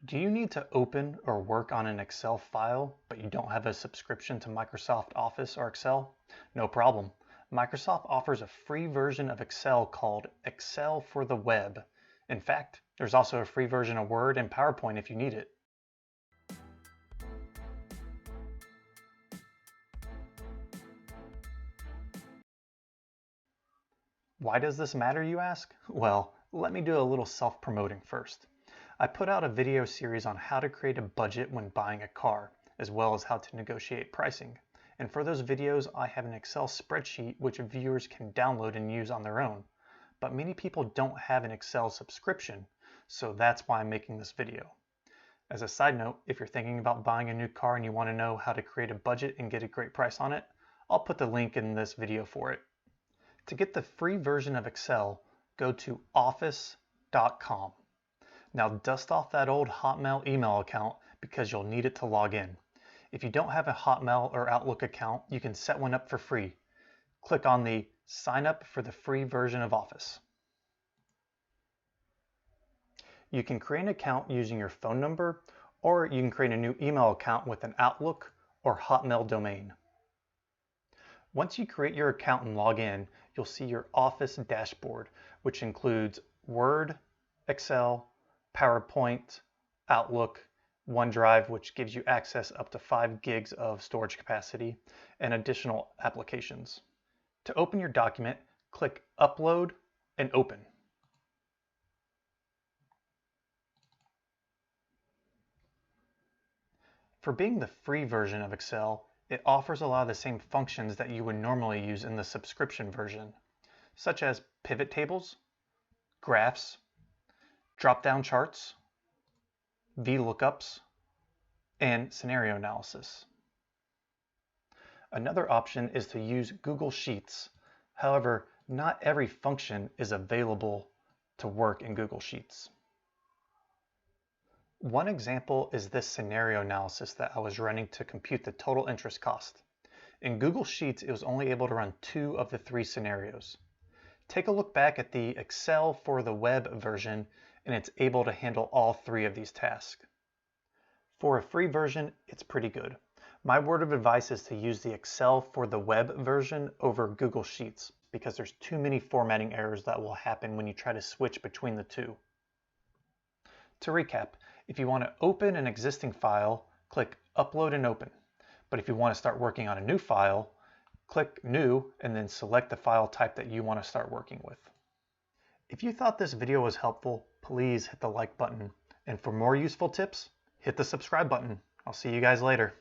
Do you need to open or work on an Excel file, but you don't have a subscription to Microsoft Office or Excel? No problem. Microsoft offers a free version of Excel called Excel for the Web. In fact, there's also a free version of Word and PowerPoint if you need it. Why does this matter, you ask? Well, let me do a little self-promoting first. I put out a video series on how to create a budget when buying a car, as well as how to negotiate pricing. And for those videos, I have an Excel spreadsheet which viewers can download and use on their own. But many people don't have an Excel subscription, so that's why I'm making this video. As a side note, if you're thinking about buying a new car and you want to know how to create a budget and get a great price on it, I'll put the link in this video for it. To get the free version of Excel, go to office.com. Now dust off that old Hotmail email account because you'll need it to log in. If you don't have a Hotmail or Outlook account, you can set one up for free. Click on the Sign Up for the free version of Office. You can create an account using your phone number, or you can create a new email account with an Outlook or Hotmail domain. Once you create your account and log in, you'll see your Office dashboard, which includes Word, Excel, PowerPoint, Outlook, OneDrive, which gives you access up to 5 gigs of storage capacity, and additional applications. To open your document, click Upload and Open. For being the free version of Excel, it offers a lot of the same functions that you would normally use in the subscription version, such as pivot tables, graphs, drop-down charts, VLOOKUPs, and scenario analysis. Another option is to use Google Sheets. However, not every function is available to work in Google Sheets. One example is this scenario analysis that I was running to compute the total interest cost. In Google Sheets, it was only able to run 2 of the 3 scenarios. Take a look back at the Excel for the Web version, and it's able to handle all 3 of these tasks. For a free version, it's pretty good. My word of advice is to use the Excel for the Web version over Google Sheets because there's too many formatting errors that will happen when you try to switch between the two. To recap, if you want to open an existing file, click Upload and Open. But if you want to start working on a new file, click New and then select the file type that you want to start working with. If you thought this video was helpful, please hit the like button. And for more useful tips, hit the subscribe button. I'll see you guys later.